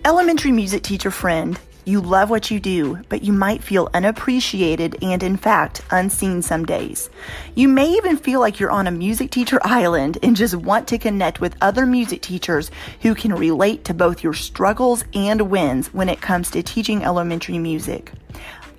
Elementary music teacher friend, you love what you do, but you might feel unappreciated and, in fact, unseen some days. You may even feel like you're on a music teacher island and just want to connect with other music teachers who can relate to both your struggles and wins when it comes to teaching elementary music.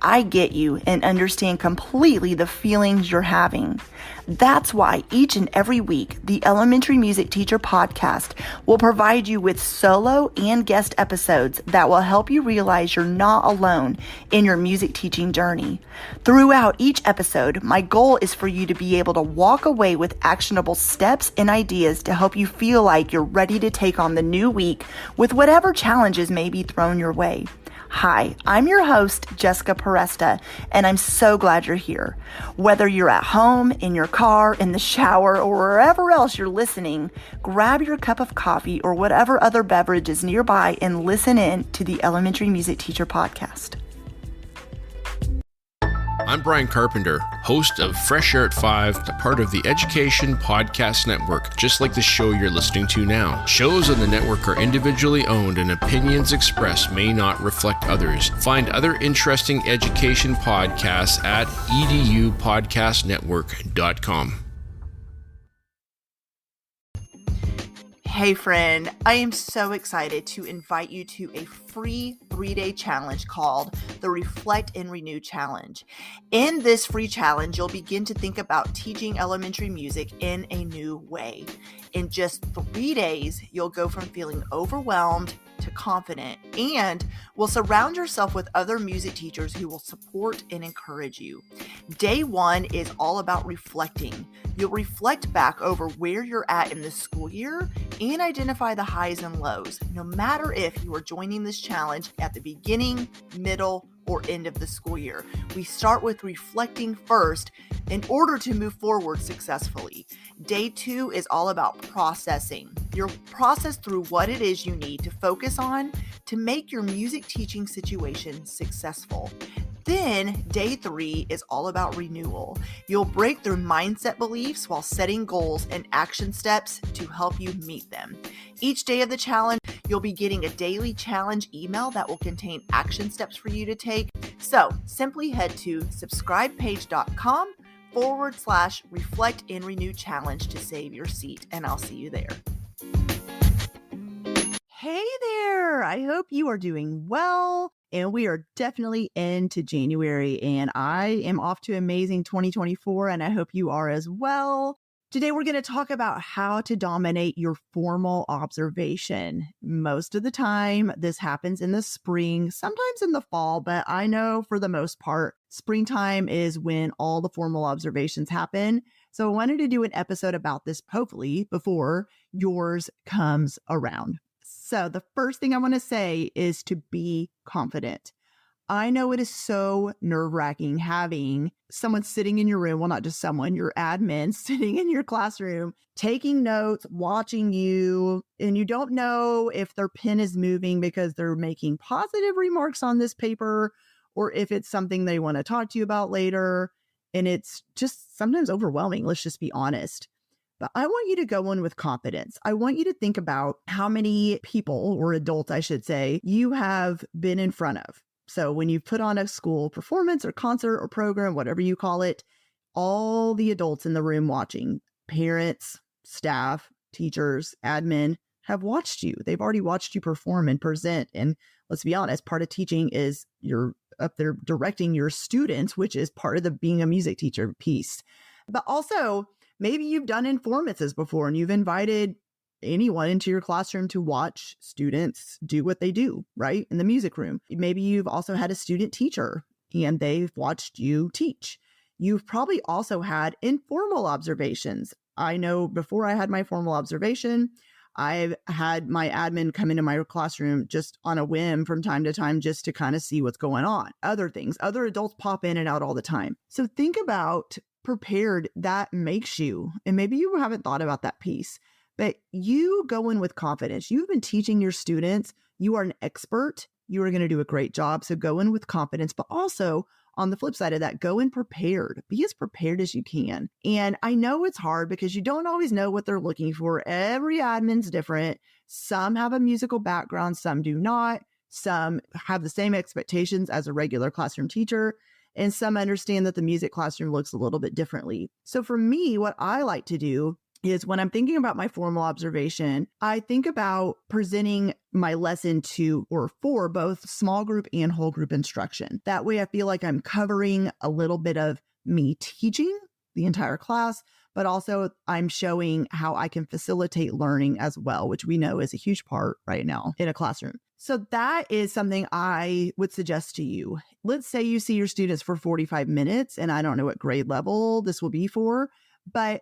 I get you and understand completely the feelings you're having. That's why each and every week, the Elementary Music Teacher Podcast will provide you with solo and guest episodes that will help you realize you're not alone in your music teaching journey. Throughout each episode, my goal is for you to be able to walk away with actionable steps and ideas to help you feel like you're ready to take on the new week with whatever challenges may be thrown your way. Hi, I'm your host, Jessica Peresta, and I'm so glad you're here. Whether you're at home, in your car, in the shower, or wherever else you're listening, grab your cup of coffee or whatever other beverage is nearby and listen in to the Elementary Music Teacher Podcast. I'm Brian Carpenter, host of Fresh Air at 5, a part of the Education Podcast Network, just like the show you're listening to now. Shows on the network are individually owned and opinions expressed may not reflect others. Find other interesting education podcasts at edupodcastnetwork.com. Hey friend, I am so excited to invite you to a free 3-day challenge called the Reflect and Renew Challenge. In this free challenge, you'll begin to think about teaching elementary music in a new way. In just 3 days, you'll go from feeling overwhelmed to confident, and will surround yourself with other music teachers who will support and encourage you. Day 1 is all about reflecting. You'll reflect back over where you're at in the school year and identify the highs and lows, no matter if you are joining this challenge at the beginning, middle, or end of the school year. We start with reflecting first in order to move forward successfully. Day 2 is all about processing. You'll process through what it is you need to focus on to make your music teaching situation successful. Then day 3 is all about renewal. You'll break through mindset beliefs while setting goals and action steps to help you meet them. Each day of the challenge, you'll be getting a daily challenge email that will contain action steps for you to take. So simply head to subscribepage.com/reflect and renew challenge to save your seat, and I'll see you there. Hey there! I hope you are doing well. And we are definitely into January, and I am off to amazing 2024, and I hope you are as well. Today, we're going to talk about how to dominate your formal observation. Most of the time, this happens in the spring, sometimes in the fall, but I know for the most part, springtime is when all the formal observations happen. So I wanted to do an episode about this, hopefully, before yours comes around. So the first thing I want to say is to be confident. I know it is so nerve-wracking having someone sitting in your room, well, not just someone, your admin sitting in your classroom, taking notes, watching you, and you don't know if their pen is moving because they're making positive remarks on this paper or if it's something they want to talk to you about later. And it's just sometimes overwhelming. Let's just be honest. But I want you to go in with confidence. I want you to think about how many people, or adults, I should say, you have been in front of. So when you put on a school performance or concert or program, whatever you call it, all the adults in the room watching, parents, staff, teachers, admin, have watched you. They've already watched you perform and present. And let's be honest, part of teaching is you're up there directing your students, which is part of the being a music teacher piece. But also, maybe you've done informances before and you've invited anyone into your classroom to watch students do what they do, right? In the music room. Maybe you've also had a student teacher and they've watched you teach. You've probably also had informal observations. I know before I had my formal observation, I've had my admin come into my classroom just on a whim from time to time just to kind of see what's going on. Other things, other adults pop in and out all the time. So think about prepared that makes you, and maybe you haven't thought about that piece, but you go in with confidence. You've been teaching your students. You are an expert. You are going to do a great job. So go in with confidence, but also on the flip side of that, go in prepared. Be as prepared as you can. And I know it's hard because you don't always know what they're looking for. Every admin's different. Some have a musical background, some do not. Some have the same expectations as a regular classroom teacher, and some understand that the music classroom looks a little bit differently. So for me, what I like to do is when I'm thinking about my formal observation, I think about presenting my lesson to or for both small group and whole group instruction. That way I feel like I'm covering a little bit of me teaching the entire class, but also I'm showing how I can facilitate learning as well, which we know is a huge part right now in a classroom. So that is something I would suggest to you. Let's say you see your students for 45 minutes, and I don't know what grade level this will be for, but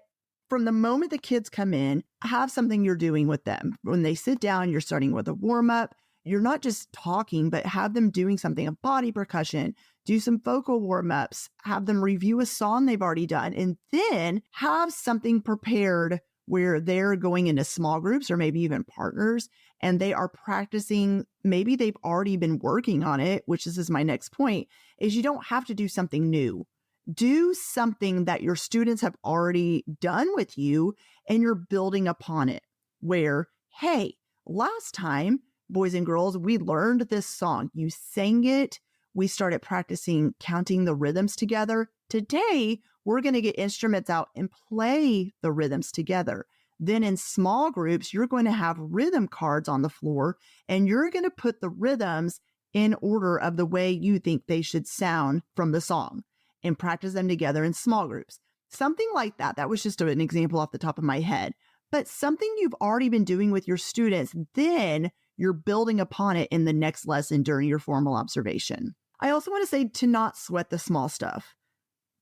from the moment the kids come in, have something you're doing with them. When they sit down, you're starting with a warm up. You're not just talking, but have them doing something, a body percussion, do some vocal warm ups, have them review a song they've already done, and then have something prepared where they're going into small groups or maybe even partners, and they are practicing. Maybe they've already been working on it, which this is my next point, is you don't have to do something new. Do something that your students have already done with you and you're building upon it where, hey, last time, boys and girls, we learned this song. You sang it. We started practicing counting the rhythms together. Today, we're going to get instruments out and play the rhythms together. Then in small groups, you're going to have rhythm cards on the floor and you're going to put the rhythms in order of the way you think they should sound from the song and practice them together in small groups. Something like that. That was just an example off the top of my head, but something you've already been doing with your students, then you're building upon it in the next lesson during your formal observation. I also want to say to not sweat the small stuff.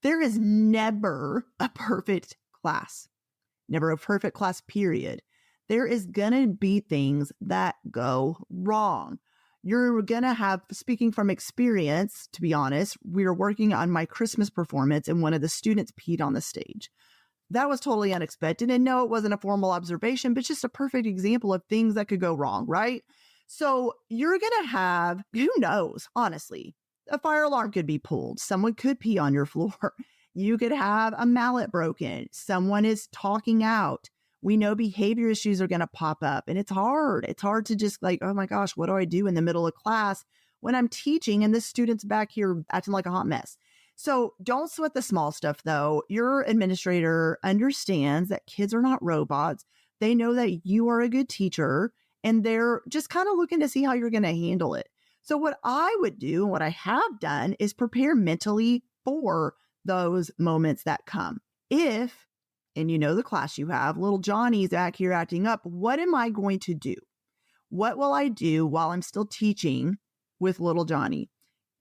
There is never a perfect class, never a perfect class, period. There is going to be things that go wrong. You're going to have, speaking from experience, to be honest, we were working on my Christmas performance and one of the students peed on the stage. That was totally unexpected. And no, it wasn't a formal observation, but just a perfect example of things that could go wrong, right? So you're going to have, who knows, honestly, a fire alarm could be pulled. Someone could pee on your floor. You could have a mallet broken. Someone is talking out. We know behavior issues are going to pop up and it's hard. It's hard to just like, oh my gosh, what do I do in the middle of class when I'm teaching and the student's back here acting like a hot mess? So don't sweat the small stuff though. Your administrator understands that kids are not robots. They know that you are a good teacher and they're just kind of looking to see how you're going to handle it. So what I would do and what I have done is prepare mentally for those moments that come. If, and you know the class you have, little Johnny's back here acting up, what am I going to do? What will I do while I'm still teaching with little Johnny?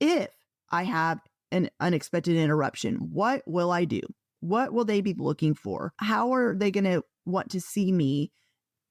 If I have an unexpected interruption, what will I do? What will they be looking for? How are they going to want to see me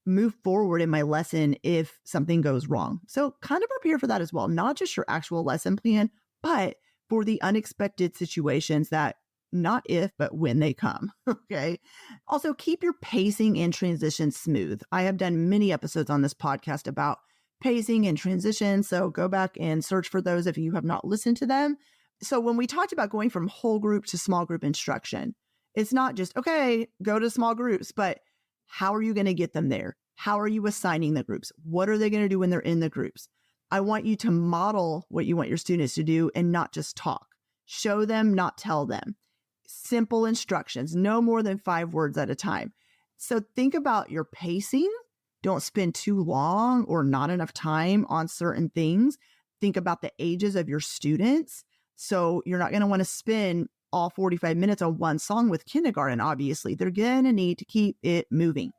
move forward in my lesson if something goes wrong? So kind of prepare for that as well, not just your actual lesson plan, but for the unexpected situations that not if, but when they come. Okay. Also, keep your pacing and transition smooth. I have done many episodes on this podcast about pacing and transition. So go back and search for those if you have not listened to them. So when we talked about going from whole group to small group instruction, it's not just, okay, go to small groups, but how are you going to get them there? How are you assigning the groups? What are they going to do when they're in the groups? I want you to model what you want your students to do and not just talk. Show them, not tell them. Simple instructions, no more than 5 words at a time. So think about your pacing. Don't spend too long or not enough time on certain things. Think about the ages of your students. So you're not going to want to spend all 45 minutes on one song with kindergarten, obviously. They're going to need to keep it moving.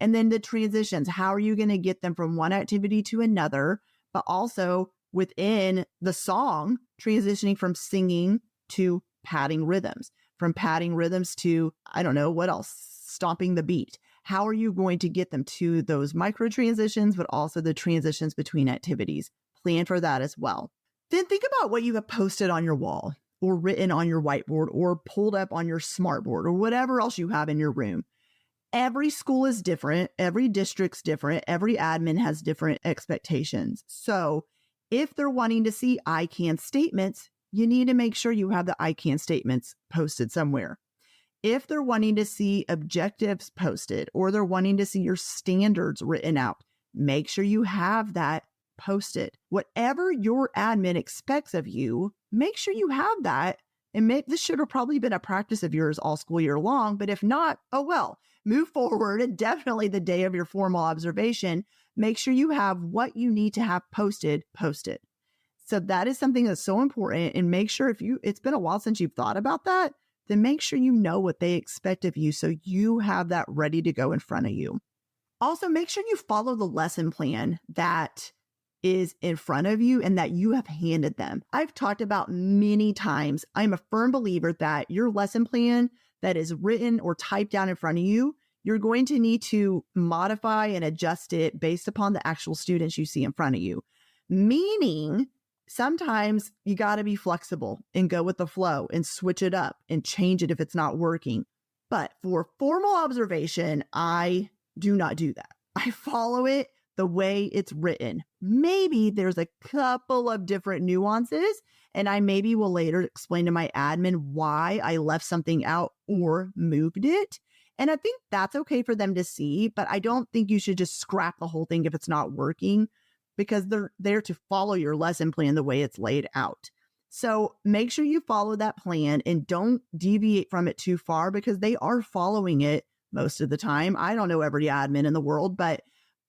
And then the transitions, how are you going to get them from one activity to another, but also within the song, transitioning from singing to padding rhythms, from padding rhythms to, I don't know, what else, stomping the beat. How are you going to get them to those micro transitions, but also the transitions between activities? Plan for that as well. Then think about what you have posted on your wall or written on your whiteboard or pulled up on your smartboard or whatever else you have in your room. Every school is different. Every district's different. Every admin has different expectations. So if they're wanting to see I can statements, you need to make sure you have the I can statements posted somewhere. If they're wanting to see objectives posted or they're wanting to see your standards written out, make sure you have that posted. Whatever your admin expects of you, make sure you have that. And this should have probably been a practice of yours all school year long, but if not, oh well, move forward. And definitely the day of your formal observation, make sure you have what you need to have posted. So that is something that's so important. And make sure it's been a while since you've thought about that, then make sure you know what they expect of you so you have that ready to go in front of you. Also, make sure you follow the lesson plan that is in front of you and that you have handed them. I've talked about many times, I'm a firm believer that your lesson plan that is written or typed down in front of you, you're going to need to modify and adjust it based upon the actual students you see in front of you. Meaning, sometimes you got to be flexible and go with the flow and switch it up and change it if it's not working. But for formal observation, I do not do that. I follow it the way it's written. Maybe there's a couple of different nuances, and I maybe will later explain to my admin why I left something out or moved it. And I think that's okay for them to see, but I don't think you should just scrap the whole thing if it's not working, because they're there to follow your lesson plan the way it's laid out. So make sure you follow that plan and don't deviate from it too far, because they are following it most of the time. I don't know every admin in the world, but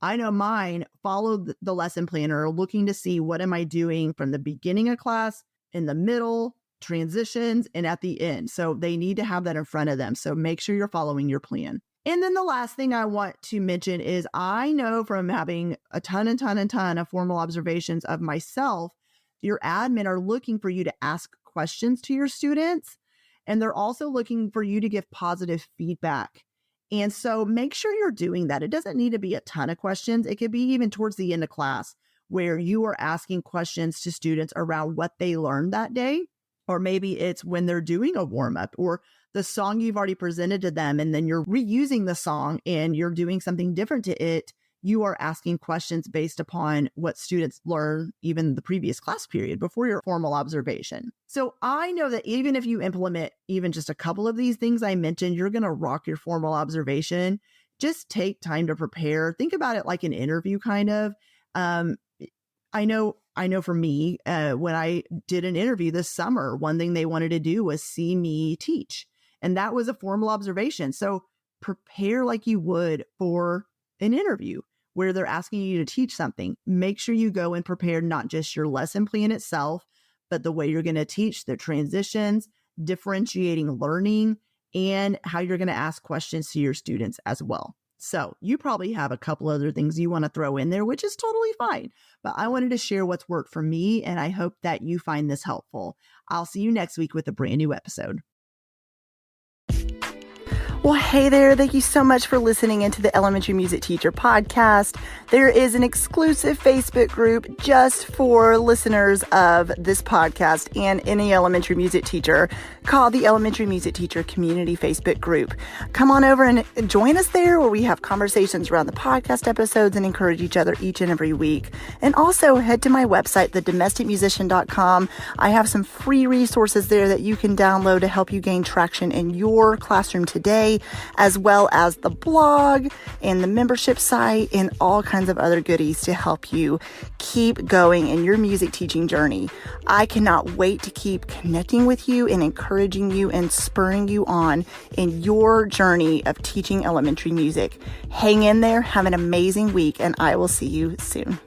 I know mine follow the lesson plan or are looking to see what am I doing from the beginning of class, in the middle, transitions, and at the end. So they need to have that in front of them. So make sure you're following your plan. And then the last thing I want to mention is I know from having a ton of formal observations of myself, your admin are looking for you to ask questions to your students. And they're also looking for you to give positive feedback. And so make sure you're doing that. It doesn't need to be a ton of questions. It could be even towards the end of class where you are asking questions to students around what they learned that day. Or maybe it's when they're doing a warm up or the song you've already presented to them, and then you're reusing the song and you're doing something different to it. You are asking questions based upon what students learn even the previous class period before your formal observation. So I know that even if you implement even just a couple of these things I mentioned, you're going to rock your formal observation. Just take time to prepare. Think about it like an interview kind of. I know for me, when I did an interview this summer, one thing they wanted to do was see me teach. And that was a formal observation. So prepare like you would for an interview where they're asking you to teach something. Make sure you go and prepare not just your lesson plan itself, but the way you're going to teach, the transitions, differentiating learning, and how you're going to ask questions to your students as well. So you probably have a couple other things you want to throw in there, which is totally fine. But I wanted to share what's worked for me, and I hope that you find this helpful. I'll see you next week with a brand new episode. Well, hey there. Thank you so much for listening into the Elementary Music Teacher Podcast. There is an exclusive Facebook group just for listeners of this podcast and any elementary music teacher called the Elementary Music Teacher Community Facebook Group. Come on over and join us there, where we have conversations around the podcast episodes and encourage each other each and every week. And also head to my website, thedomesticmusician.com. I have some free resources there that you can download to help you gain traction in your classroom today, as well as the blog and the membership site and all kinds of other goodies to help you keep going in your music teaching journey. I cannot wait to keep connecting with you and encouraging you and spurring you on in your journey of teaching elementary music. Hang in there, have an amazing week, and I will see you soon.